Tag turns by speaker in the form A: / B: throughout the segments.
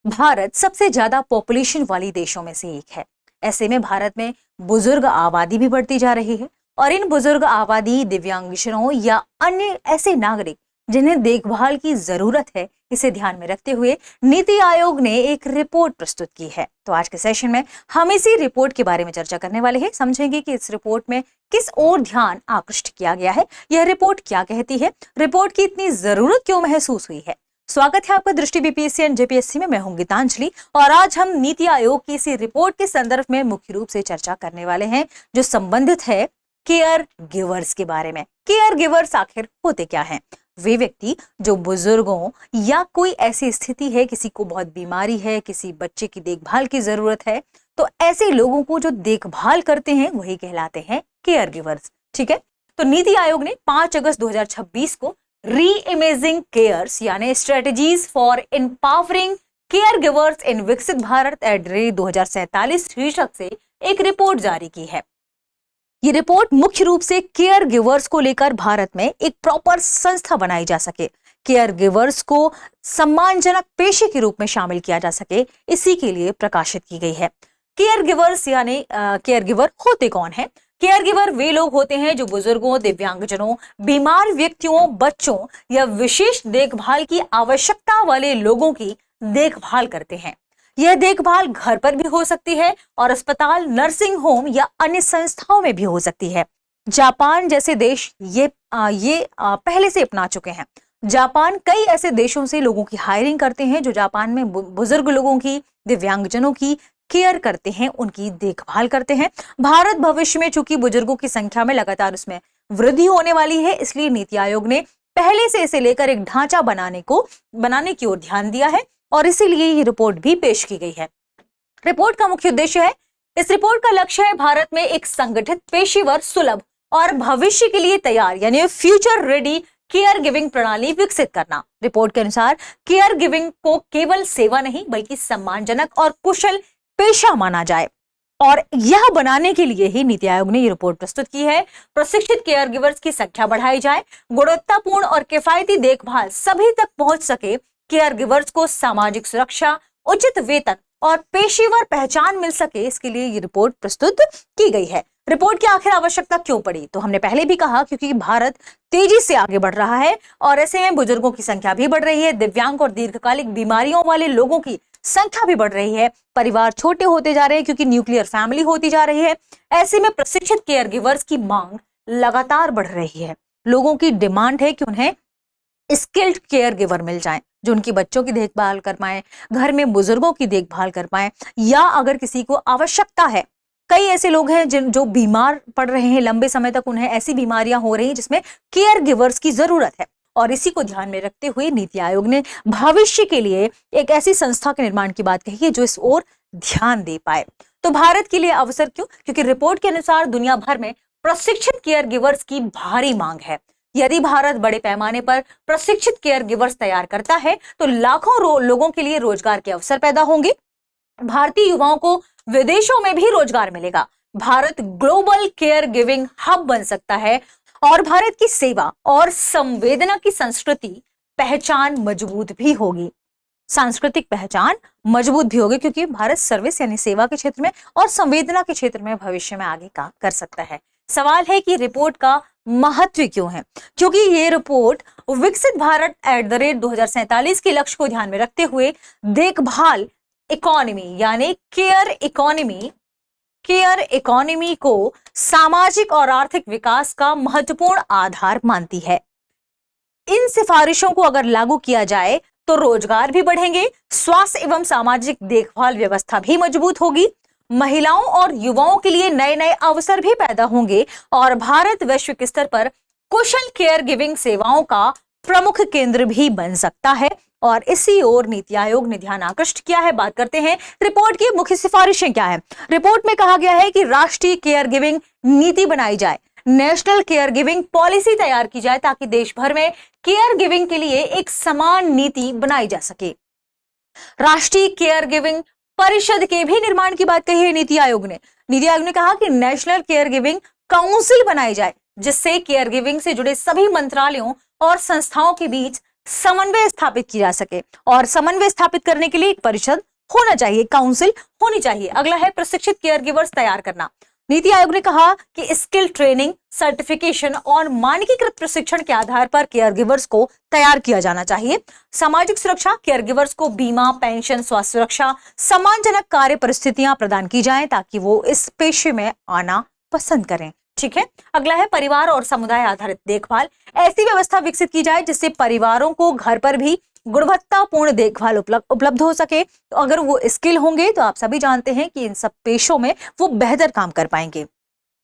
A: भारत सबसे ज्यादा पॉपुलेशन वाली देशों में से एक है। ऐसे में भारत में बुजुर्ग आबादी भी बढ़ती जा रही है और इन बुजुर्ग आबादी, दिव्यांगजनों या अन्य ऐसे नागरिक जिन्हें देखभाल की जरूरत है, इसे ध्यान में रखते हुए नीति आयोग ने एक रिपोर्ट प्रस्तुत की है। तो आज के सेशन में हम इसी रिपोर्ट के बारे में चर्चा करने वाले हैं। समझेंगे कि इस रिपोर्ट में किस ओर ध्यान आकृष्ट किया गया है, यह रिपोर्ट क्या कहती है, रिपोर्ट की इतनी जरूरत क्यों महसूस हुई है। स्वागत है आपका दृष्टि बीपीएससी एंड जेपीएससी में। मैं हूं गीतांजलि और आज हम नीति आयोग की इसी रिपोर्ट के संदर्भ में मुख्य रूप से चर्चा करने वाले हैं जो संबंधित है केयर गिवर्स के बारे में। केयर गिवर्स आखिर होते क्या हैं? वे व्यक्ति जो बुजुर्गों या कोई ऐसी स्थिति है, किसी को बहुत बीमारी है, किसी बच्चे की देखभाल की जरूरत है, तो ऐसे लोगों को जो देखभाल करते हैं वही कहलाते हैं केयर गिवर्स। ठीक है, तो नीति आयोग ने 5 अगस्त 2026 को री इमेजिंग केयर्स यानी strategies for empowering caregivers in Viksit Bharat eight 2047 शीर्षक से एक रिपोर्ट जारी की है। ये रिपोर्ट मुख्य रूप से केयर गिवर्स को लेकर भारत में एक प्रॉपर संस्था बनाई जा सके, केयर गिवर्स को सम्मानजनक पेशे के रूप में शामिल किया जा सके, इसी के लिए प्रकाशित की गई है। केयर गिवर्स यानी केयर गिवर होते कौन है? केयर गिवर वे लोग होते हैं जो बुजुर्गों, दिव्यांगजनों, बीमार व्यक्तियों, बच्चों या विशेष देखभाल की आवश्यकता वाले लोगों की देखभाल करते हैं। यह देखभाल घर पर भी हो सकती है और अस्पताल, नर्सिंग होम या अन्य संस्थाओं में भी हो सकती है। जापान जैसे देश ये पहले से अपना चुके हैं। जापान कई ऐसे देशों से लोगों की हायरिंग करते हैं जो जापान में बुजुर्ग लोगों की, दिव्यांगजनों की केयर करते हैं, उनकी देखभाल करते हैं। भारत भविष्य में चूंकि बुजुर्गों की संख्या में लगातार उसमें वृद्धि होने वाली है, इसलिए नीति आयोग ने पहले से इसे लेकर एक ढांचा बनाने की ओर ध्यान दिया है और इसीलिए ये रिपोर्ट भी पेश की गई है। रिपोर्ट का मुख्य उद्देश्य है, इस रिपोर्ट का लक्ष्य है भारत में एक संगठित, पेशेवर, सुलभ और भविष्य के लिए तैयार यानी फ्यूचर रेडी केयर गिविंग प्रणाली विकसित करना। रिपोर्ट के अनुसार केयर गिविंग को केवल सेवा नहीं बल्कि सम्मानजनक और कुशल पेशा माना जाए और यह बनाने के लिए ही नीति आयोग ने ये रिपोर्ट प्रस्तुत की है। प्रशिक्षित केयर गिवर्स की संख्या बढ़ाई जाए, गुणवत्तापूर्ण और किफायती देखभाल सभी तक पहुंच सके, केयर गिवर्स को सामाजिक सुरक्षा, उचित वेतन और पेशेवर पहचान मिल सके, इसके लिए ये रिपोर्ट प्रस्तुत की गई है। रिपोर्ट की आखिर आवश्यकता क्यों पड़ी? तो हमने पहले भी कहा क्योंकि भारत तेजी से आगे बढ़ रहा है और ऐसे में बुजुर्गों की संख्या भी बढ़ रही है, दिव्यांग और दीर्घकालिक बीमारियों वाले लोगों की संख्या भी बढ़ रही है, परिवार छोटे होते जा रहे हैं क्योंकि न्यूक्लियर फैमिली होती जा रही है। ऐसे में प्रशिक्षित केयर गिवर्स की मांग लगातार बढ़ रही है। लोगों की डिमांड है कि उन्हें स्किल्ड केयर गिवर मिल जाएं जो उनकी बच्चों की देखभाल कर पाए, घर में बुजुर्गों की देखभाल कर पाए, या अगर किसी को आवश्यकता है, कई ऐसे लोग हैं जो बीमार पड़ रहे हैं, लंबे समय तक उन्हें ऐसी बीमारियां हो रही हैं जिसमें केयर गिवर्स की जरूरत है और इसी को ध्यान में रखते हुए नीति आयोग ने भविष्य के लिए एक ऐसी संस्था के निर्माण की बात कही है जो इस ओर ध्यान दे पाए। तो भारत के लिए अवसर क्यों? क्योंकि रिपोर्ट के अनुसार दुनिया भर में प्रशिक्षित केयर गिवर्स की भारी मांग है। यदि भारत बड़े पैमाने पर प्रशिक्षित केयर गिवर्स तैयार करता है तो लाखों लोगों के लिए रोजगार के अवसर पैदा होंगे। भारतीय युवाओं को विदेशों में भी रोजगार मिलेगा। Bharat global care giving hub बन सकता है और भारत की सेवा और संवेदना की पहचान मजबूत भी होगी। सांस्कृतिक पहचान मजबूत भी होगी क्योंकि भारत सर्विस यानी सेवा के क्षेत्र में और संवेदना के क्षेत्र में भविष्य में आगे काम कर सकता है। सवाल है कि रिपोर्ट का महत्व क्यों है? क्योंकि ये रिपोर्ट विकसित भारत एट 2047 के लक्ष्य को ध्यान में रखते हुए देखभाल इकोनॉमी यानी केयर इकोनॉमी को सामाजिक और आर्थिक विकास का महत्वपूर्ण आधार मानती है। इन सिफारिशों को अगर लागू किया जाए तो रोजगार भी बढ़ेंगे, स्वास्थ्य एवं सामाजिक देखभाल व्यवस्था भी मजबूत होगी, महिलाओं और युवाओं के लिए नए नए अवसर भी पैदा होंगे और भारत वैश्विक स्तर पर कुशल केयर गिविंग सेवाओं का प्रमुख केंद्र भी बन सकता है और इसी ओर नीति आयोग ने ध्यान आकृष्ट किया है। बात करते हैं रिपोर्ट की मुख्य सिफारिशें क्या है। रिपोर्ट में कहा गया है कि राष्ट्रीय केयर गिविंग नीति बनाई जाए, नेशनल केयर गिविंग पॉलिसी तैयार की जाए ताकि देश भर में केयर गिविंग के लिए एक समान नीति बनाई जा सके। राष्ट्रीय केयर गिविंग परिषद के भी निर्माण की बात कही है नीति आयोग ने। नीति आयोग ने कहा कि नेशनल केयर गिविंग काउंसिल बनाई जाए जिससे केयर गिविंग से जुड़े सभी मंत्रालयों और संस्थाओं के बीच समन्वय स्थापित की जा सके। और समन्वय स्थापित करने के लिए एक परिषद होना चाहिए, काउंसिल होनी चाहिए। अगला है प्रशिक्षित केयर गिवर्स तैयार करना। नीति आयोग ने कहा कि स्किल ट्रेनिंग, सर्टिफिकेशन और मानकीकृत प्रशिक्षण के आधार पर केयर गिवर्स को तैयार किया जाना चाहिए। सामाजिक सुरक्षा, केयर गिवर्स को बीमा, पेंशन, स्वास्थ्य सुरक्षा, सम्मानजनक कार्य परिस्थितियां प्रदान की जाएं ताकि वो इस पेशे में आना पसंद करें। ठीक है। अगला है परिवार और समुदाय आधारित देखभाल। ऐसी व्यवस्था विकसित की जाए जिससे परिवारों को घर पर भी गुणवत्तापूर्ण देखभाल उपलब्ध हो सके। तो अगर वो स्किल होंगे तो आप सभी जानते हैं कि इन सब पेशों में वो बेहतर काम कर पाएंगे।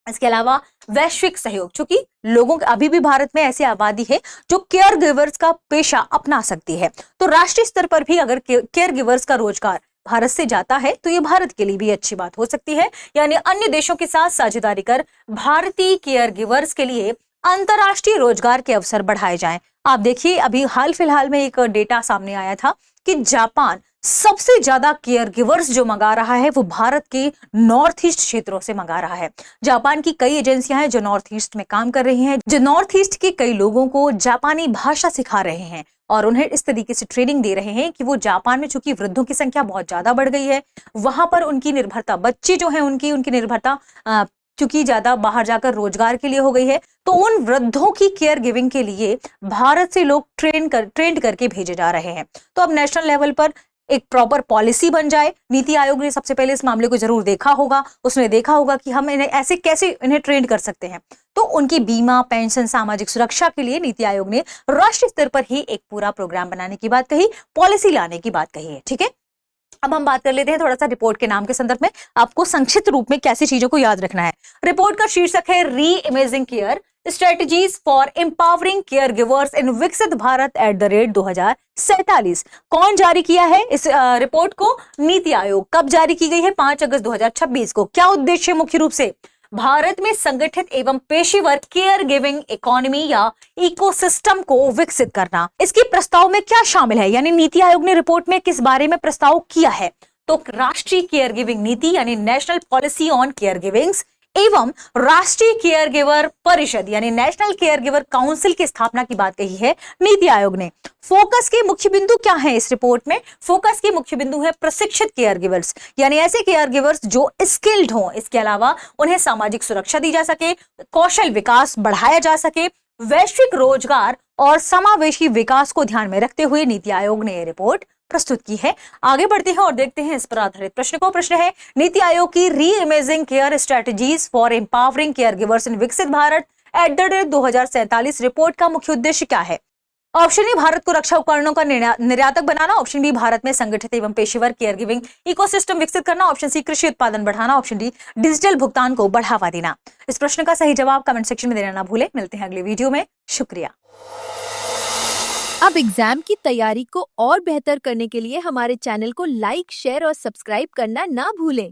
A: इसके अलावा वैश्विक सहयोग, चूंकि लोगों अभी भी भारत में ऐसी आबादी है जो केयर गिवर्स का पेशा अपना सकती है, तो राष्ट्रीय स्तर पर भी अगर केयर गिवर्स का रोजगार भारत से जाता है तो ये भारत के लिए भी अच्छी बात हो सकती है। यानी अन्य देशों के साथ साझेदारी कर भारतीय केयर गिवर्स के लिए अंतरराष्ट्रीय रोजगार के अवसर बढ़ाए जाएं। आप देखिए, अभी हाल फिलहाल में एक डेटा सामने आया था कि जापान सबसे ज्यादा केयर गिवर्स जो मंगा रहा है वो भारत के नॉर्थ ईस्ट क्षेत्रों से मंगा रहा है। जापान की कई एजेंसियां हैं जो नॉर्थ ईस्ट में काम कर रही हैं, जो नॉर्थ ईस्ट के कई लोगों को जापानी भाषा सिखा रहे हैं और उन्हें इस तरीके से ट्रेनिंग दे रहे हैं कि वो जापान में, चूंकि वृद्धों की संख्या बहुत ज्यादा बढ़ गई है, वहां पर उनकी निर्भरता, बच्चे जो है उनकी निर्भरता चूंकि ज्यादा बाहर जाकर रोजगार के लिए हो गई है, तो उन वृद्धों की केयर गिविंग के लिए भारत से लोग ट्रेंड करके भेजे जा रहे हैं। तो अब नेशनल लेवल पर एक प्रॉपर पॉलिसी बन जाए। नीति आयोग ने सबसे पहले इस मामले को जरूर देखा होगा, उसने देखा होगा कि हम इन्हें ऐसे कैसे इन्हें ट्रेंड कर सकते हैं। तो उनकी बीमा, पेंशन, सामाजिक सुरक्षा के लिए नीति आयोग ने राष्ट्रीय स्तर पर ही एक पूरा प्रोग्राम बनाने की बात कही, पॉलिसी लाने की बात कही है। ठीक है। अब हम बात कर लेते हैं थोड़ा सा रिपोर्ट के नाम के संदर्भ में, आपको संक्षिप्त रूप में कैसी चीजों को याद रखना है। रिपोर्ट का शीर्षक है re imaging care, strategies for empowering caregivers in Viksit Bharat @2047। कौन जारी किया है इस रिपोर्ट को? नीति आयोग। कब जारी की गई है? 5 अगस्त 2026 को। क्या उद्देश्य मुख्य रूप से? भारत में संगठित एवं पेशेवर केयर गिविंग इकोनॉमी या इकोसिस्टम को विकसित करना। इसके प्रस्ताव में क्या शामिल है, यानी नीति आयोग ने रिपोर्ट में किस बारे में प्रस्ताव किया है? तो राष्ट्रीय केयर गिविंग नीति यानी नेशनल पॉलिसी ऑन केयर गिविंग्स एवं राष्ट्रीय केयर गिवर परिषद यानी नेशनल केयर गिवर काउंसिल की स्थापना की बात कही है नीति आयोग ने। फोकस के मुख्य बिंदु क्या है इस रिपोर्ट में? फोकस के मुख्य बिंदु है प्रशिक्षित केयर गिवर्स, यानी ऐसे केयर गिवर्स जो स्किल्ड हों। इसके अलावा उन्हें सामाजिक सुरक्षा दी जा सके, कौशल विकास बढ़ाया जा सके, वैश्विक रोजगार और समावेशी विकास को ध्यान में रखते हुए नीति आयोग ने यह रिपोर्ट प्रस्तुत की है। आगे बढ़ते हैं और देखते हैं इस पर आधारित प्रश्न को। प्रश्न है, नीति आयोग की re imaging care strategies for empowering caregivers in Viksit Bharat @2047 report का मुख्य उद्देश्य क्या है? ऑप्शन ए, भारत को रक्षा उपकरणों का निर्यातक बनाना। ऑप्शन बी, भारत में संगठित एवं पेशेवर केयर गिविंग इकोसिस्टम विकसित करना। ऑप्शन सी, कृषि उत्पादन बढ़ाना। ऑप्शन डी, डिजिटल भुगतान को बढ़ावा देना। इस प्रश्न का सही जवाब कमेंट सेक्शन में देना ना भूलें। मिलते हैं अगले वीडियो में। शुक्रिया।
B: अब एग्जाम की तैयारी को और बेहतर करने के लिए हमारे चैनल को लाइक, शेयर और सब्सक्राइब करना ना भूलें।